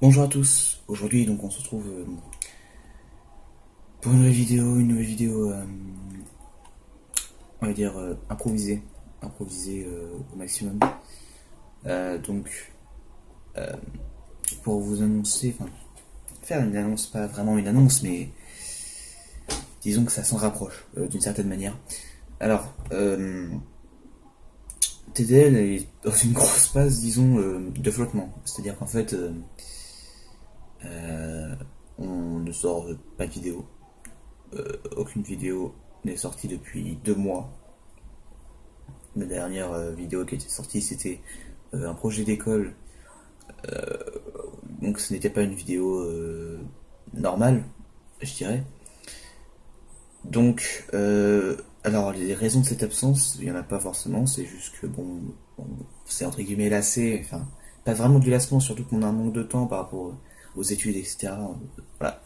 Bonjour à tous, aujourd'hui donc on se retrouve pour une nouvelle vidéo on va dire improvisée au maximum. Donc pour vous annoncer, enfin faire une annonce, pas vraiment une annonce mais disons que ça s'en rapproche d'une certaine manière. Alors TDL est dans une grosse phase disons de flottement, c'est-à-dire qu'en fait euh, on ne sort pas de vidéo. Aucune vidéo n'est sortie depuis 2 mois. La dernière vidéo qui était sortie, c'était un projet d'école. Donc ce n'était pas une vidéo normale, je dirais. Donc, alors les raisons de cette absence, il n'y en a pas forcément, c'est juste que bon, c'est entre guillemets lassé, enfin, pas vraiment du lassement, surtout qu'on a un manque de temps par rapport aux études, etc. Voilà,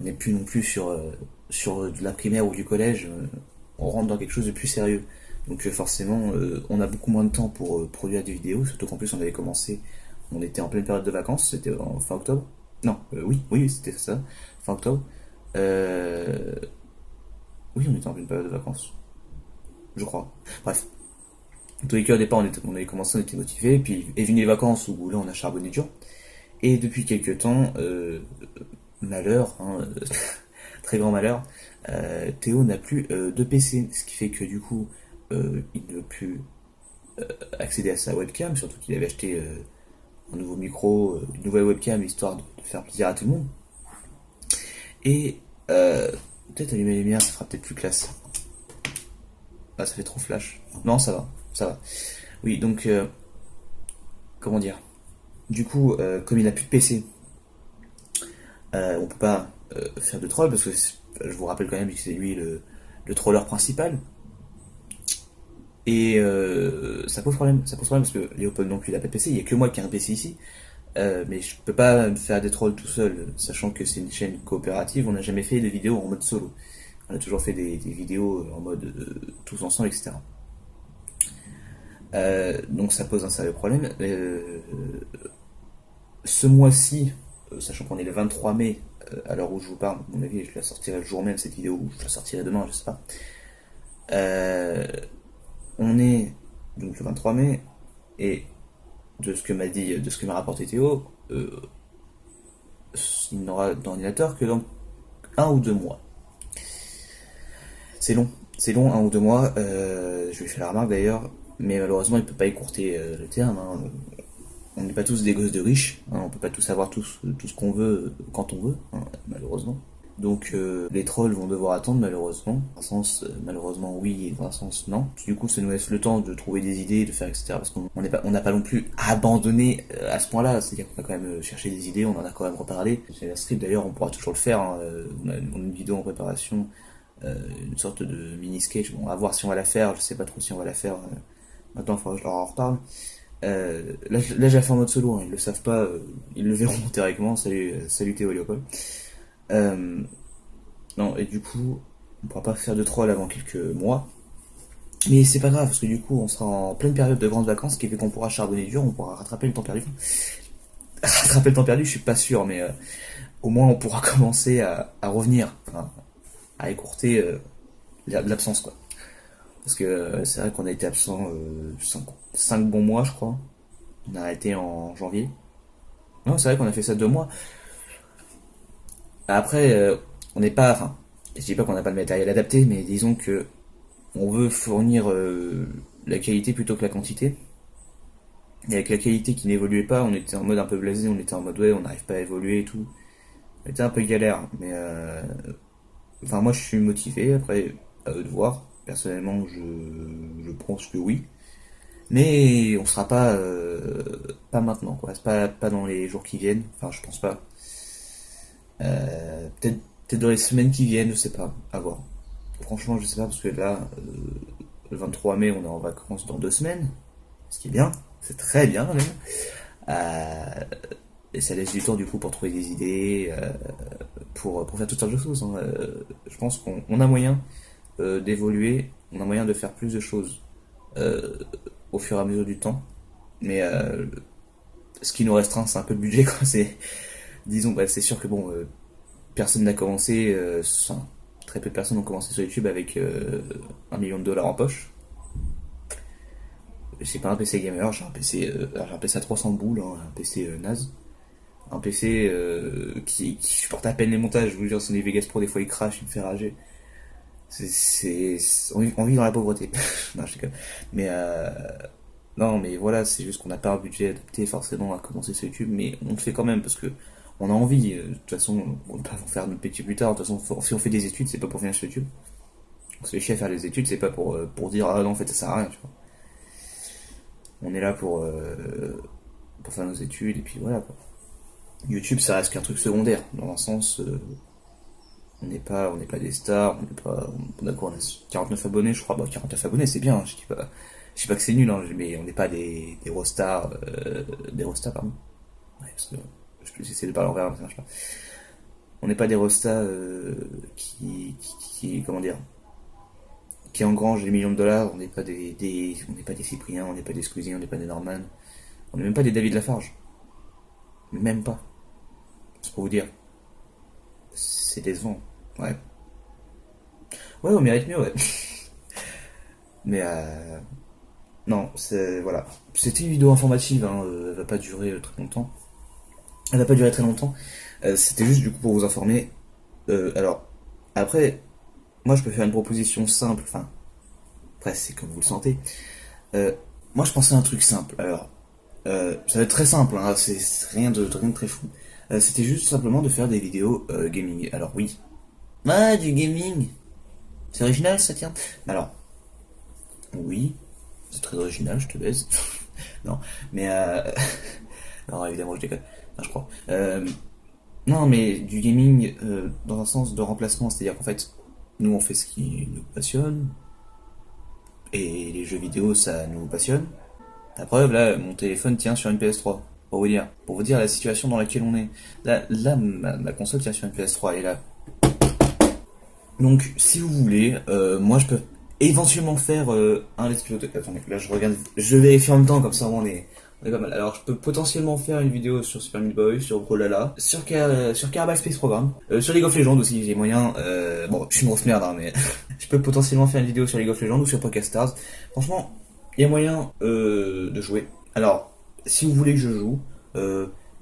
on n'est plus non plus sur de la primaire ou du collège, on rentre dans quelque chose de plus sérieux. Donc forcément, on a beaucoup moins de temps pour produire des vidéos, surtout qu'en plus on avait commencé, on était en pleine période de vacances, c'était en fin octobre. Non, oui, c'était ça, fin octobre. Euh, oui, on était en pleine période de vacances, je crois. Bref, en tous les cas, au départ, on avait commencé, on était motivés, puis est venu les vacances où là on a charbonné dur. Et depuis quelques temps, malheur, hein, très grand malheur, Théo n'a plus de PC, ce qui fait que du coup, il ne veut plus accéder à sa webcam, surtout qu'il avait acheté un nouveau micro, une nouvelle webcam, histoire de faire plaisir à tout le monde. Et peut-être allumer les lumières, ça fera peut-être plus classe. Ah, ça fait trop flash. Non, ça va, ça va. Oui, donc, comment dire. Du coup, comme il n'a plus de PC, on peut pas faire de troll, parce que je vous rappelle quand même que c'est lui le troller principal. Et ça pose problème parce que Léopold non plus il a pas de PC, il y a que moi qui ai un PC ici. Mais je peux pas faire des trolls tout seul, sachant que c'est une chaîne coopérative, on n'a jamais fait de vidéos en mode solo. On a toujours fait des vidéos en mode tous ensemble, etc. Donc ça pose un sérieux problème. Ce mois-ci, sachant qu'on est le 23 mai, à l'heure où je vous parle, à mon avis, je la sortirai le jour même cette vidéo, ou je la sortirai demain, je sais pas. Euh, on est donc le 23 mai, et de ce que m'a rapporté Théo, il n'aura d'ordinateur que dans 1 ou 2 mois. C'est long, c'est long, 1 ou 2 mois. Je lui ai fait la remarque d'ailleurs, mais malheureusement, il peut pas écourter le terme, hein. On n'est pas tous des gosses de riches, hein, on peut pas tous avoir tout ce qu'on veut quand on veut, hein, malheureusement. Donc les trolls vont devoir attendre malheureusement. Dans un sens, malheureusement oui, et dans un sens non. Du coup, ça nous laisse le temps de trouver des idées, de faire etc. Parce on n'a pas non plus abandonné à ce point-là. C'est-à-dire qu'on a quand même cherché des idées, on en a quand même reparlé. C'est la script d'ailleurs, on pourra toujours le faire, hein. On a une vidéo en préparation, une sorte de mini sketch. Bon, à voir si on va la faire. Je sais pas trop si on va la faire. Maintenant, il faudra que je leur en reparle. Là, j'ai fait en mode solo, hein, ils le savent pas, ils le verront théoriquement. Salut Théo et Léopold. Euh, non, et du coup, on pourra pas faire de troll avant quelques mois. Mais c'est pas grave, parce que du coup, on sera en pleine période de grandes vacances, ce qui fait qu'on pourra charbonner dur, on pourra rattraper le temps perdu. Rattraper le temps perdu, je suis pas sûr, mais au moins on pourra commencer à revenir, enfin, à écourter l'absence, quoi. Parce que c'est vrai qu'on a été absent 5 bons mois, je crois. On a arrêté en janvier. Non, c'est vrai qu'on a fait ça 2 mois. Après, on n'est pas. Enfin, je dis pas qu'on n'a pas de matériel adapté, mais disons que on veut fournir la qualité plutôt que la quantité. Et avec la qualité qui n'évoluait pas, on était en mode un peu blasé, on était en mode ouais, on n'arrive pas à évoluer et tout. On était un peu galère, mais enfin moi je suis motivé, après à eux de voir. Personnellement, je pense que oui. Mais on sera pas maintenant, quoi. C'est pas dans les jours qui viennent. Enfin, je pense pas. Peut-être dans les semaines qui viennent, je sais pas. À voir. Franchement, je sais pas, parce que là, le 23 mai, on est en vacances dans 2 semaines. Ce qui est bien. C'est très bien, même. Euh, et ça laisse du temps, du coup, pour trouver des idées, pour faire toutes sortes de choses, hein. Je pense qu'on a moyen d'évoluer, on a moyen de faire plus de choses euh, au fur et à mesure du temps. Mais ce qui nous restreint, c'est un peu le budget, quoi. disons, bah, c'est sûr que bon, personne n'a commencé, enfin, très peu de personnes ont commencé sur YouTube avec 1 million de dollars en poche. C'est pas un PC gamer, j'ai un PC à 300 boules, hein, un PC naze. Un PC qui supporte à peine les montages, je vous jure, son Vegas Pro, des fois il crache, il me fait rager. On vit dans la pauvreté. Non, je déconne. Mais non, mais voilà, c'est juste qu'on n'a pas un budget adapté forcément à commencer sur YouTube, mais on le fait quand même parce que on a envie. De toute façon, on ne peut pas faire notre métier plus tard. De toute façon, si on fait des études, c'est pas pour venir sur YouTube. On se fait chier à faire des études, c'est pas pour dire ah non, en fait ça sert à rien, tu vois. On est là pour faire nos études et puis voilà quoi. YouTube, ça reste qu'un truc secondaire, dans un sens, on n'est pas des stars, on n'est pas, on a quoi, on a 49 abonnés, je crois, bah 49 abonnés, c'est bien, hein, je dis pas que c'est nul, hein, mais on n'est pas des rostars, des rostars, pardon. Ouais, parce que j'essaie de parler en l'envers, ça marche pas. On n'est pas des rostas comment dire, qui engrangent des millions de dollars, on n'est pas on n'est pas des Cypriens, on n'est pas des Squeezie, on n'est pas des Norman, on n'est même pas des David Lafarge, même pas, c'est pour vous dire, c'est décevant, ouais. Ouais, on mérite mieux, ouais. Mais non, voilà. C'était une vidéo informative, hein, elle va pas durer très longtemps. Elle va pas durer très longtemps. C'était juste du coup pour vous informer. Alors, après, moi je peux faire une proposition simple, enfin, après c'est comme vous le sentez. Euh, Moi je pensais à un truc simple. Alors, ça va être très simple, hein, c'est rien de très fou. C'était juste simplement de faire des vidéos gaming. Alors oui. Ah, du gaming. C'est original ça, tiens. Alors, oui, c'est très original, je te baise. Non, mais non, évidemment, je déconne. Non, je crois. Non, mais du gaming dans un sens de remplacement, c'est-à-dire qu'en fait, nous on fait ce qui nous passionne, et les jeux vidéo ça nous passionne. La preuve, là, mon téléphone tient sur une PS3. Pour vous dire la situation dans laquelle on est. Là ma console tient sur une PS3, et là. Donc, si vous voulez, moi je peux éventuellement faire un let's play. Attendez, là je regarde, je vérifie en même temps, comme ça on est pas mal. Alors, je peux potentiellement faire une vidéo sur Super Meat Boy, sur Brawlhalla, sur Kerbal Space Program, sur League of Legends aussi, j'ai moyen. Bon, je suis une grosse merde, hein, mais je peux potentiellement faire une vidéo sur League of Legends ou sur Podcast Stars. Franchement, il y a moyen de jouer. Alors, si vous voulez que je joue,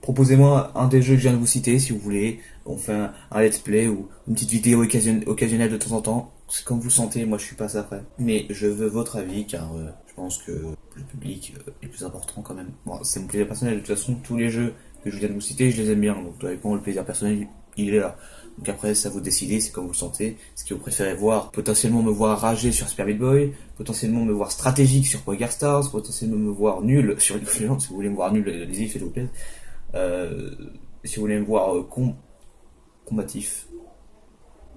proposez-moi un des jeux que je viens de vous citer, si vous voulez. On fait un let's play ou une petite vidéo occasionnelle de temps en temps. C'est comme vous le sentez, moi je suis pas ça après. Mais je veux votre avis car je pense que le public est plus important quand même. Bon, c'est mon plaisir personnel, de toute façon tous les jeux que je viens de vous citer, je les aime bien. Donc avec moi le plaisir personnel, il est là. Donc après, ça vous décidez, c'est comme vous le sentez. Ce que vous préférez voir, potentiellement me voir rager sur Super Meat Boy, potentiellement me voir stratégique sur Poker Stars, potentiellement me voir nul sur League of Legends. Si vous voulez me voir nul, allez-y, faites-vous plaisir. Si vous voulez me voir combatif,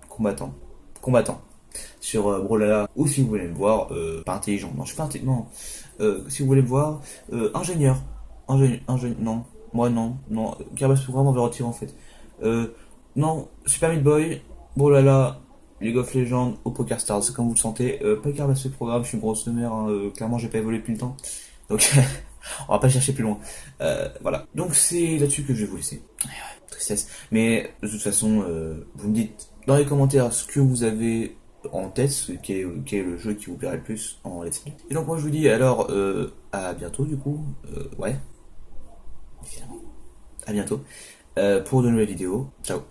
combattant, combattant sur Brawlhalla, ou si vous voulez me voir pas intelligent, non, je suis pas intelligent, non. Si vous voulez me voir ingénieur, non, moi non, non, Kerbal vraiment on va le retirer en fait. Non, Super Meat Boy, Brawlhalla, League of Legends ou Poker Stars, c'est comme vous le sentez. Pas Kerbal Programme, je suis une grosse mère, hein, clairement j'ai pas évolué depuis le temps, donc on va pas chercher plus loin. Voilà, donc c'est là-dessus que je vais vous laisser. Tristesse. Mais de toute façon, vous me dites dans les commentaires ce que vous avez en tête, quel est le jeu qui vous plairait le plus en let's play. Et donc moi je vous dis alors à bientôt du coup, ouais, évidemment, à bientôt pour de nouvelles vidéos. Ciao.